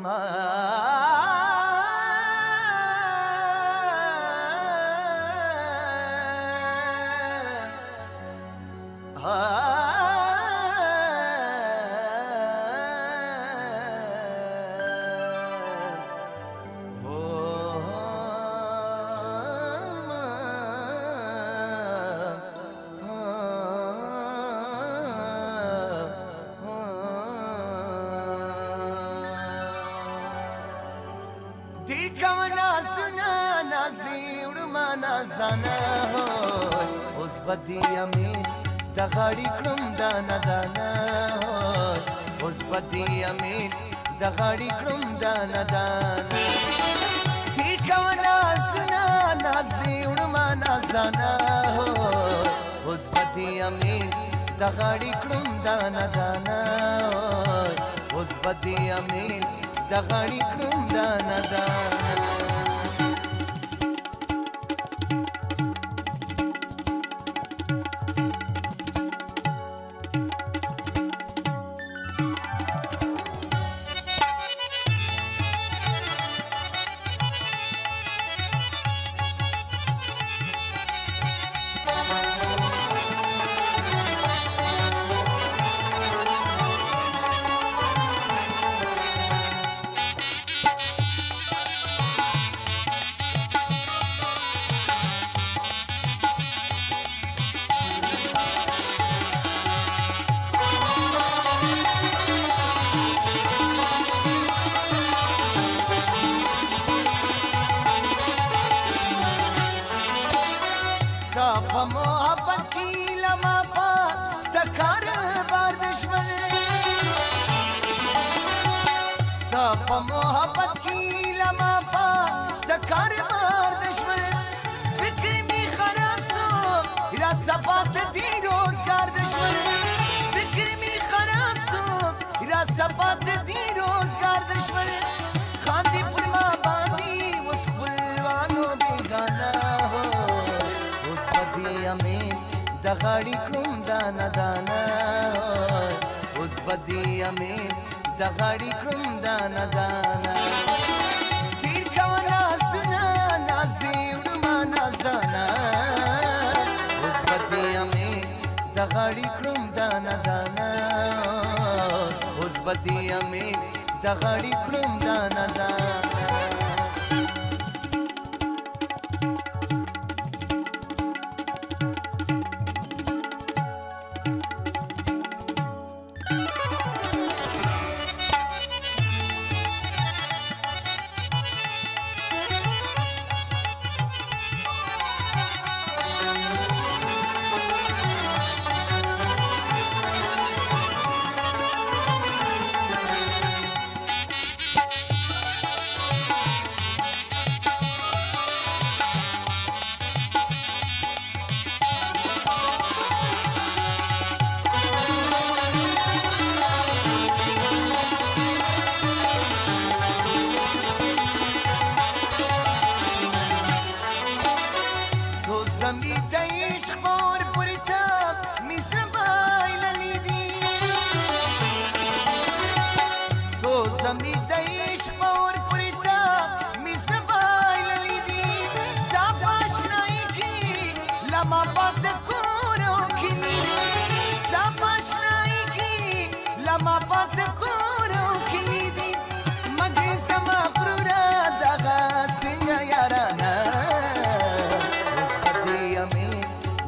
وړما زانا اوس بدی امین د غړی کړم دانا دانا اوس بدی امین د غړی کړم دانا دانا ټیکانا سنا نازي وړما نازانا اوس بدی امین د غړی کړم دانا دانا اوس بدی امین د غړی کړم دانا دانا मोहब्बत की लम्हा पा तकार बार दुश्मन सब मोहब्बत की लम्हा पा तकार बार दुश्मन फिक्र में खराब सो रसबात दी रोजगार दुश्मन फिक्र में खराब सो रसबात दी रोजगार दुश्मन खांदी पुरमा बांधी उस पुलवानो बेगाना हो بدی امین د غړی کړم دانا دانا اوس بدی امین د غړی کړم دانا دانا تیر کانا سنا نازي وړما نازانا اوس بدی امین د غړی کړم دانا دانا اوس بدی امین د غړی کړم دانا دانا زمي تعيش خور بريتاب ميسرباي لليدي سو زمي تعيش خور بريتاب ميسرباي لليدي سافاش نايكي لما بات كورو كليدي سافاش نايكي لما بات كورو كليدي مگي سما فرورا دغا سنگا يارانا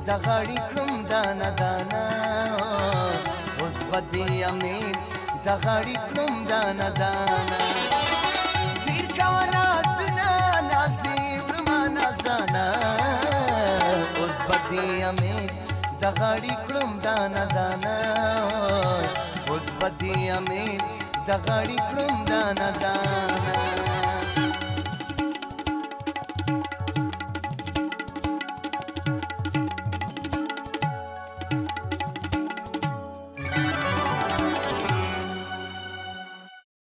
د غړی کړم دانا دانا اوس بدی امین د غړی کړم دانا دانا تیر کانا سنا نازي وړما نازانا اوس بدی امین د غړی کړم دانا دانا اوس بدی امین د غړی کړم دانا دانا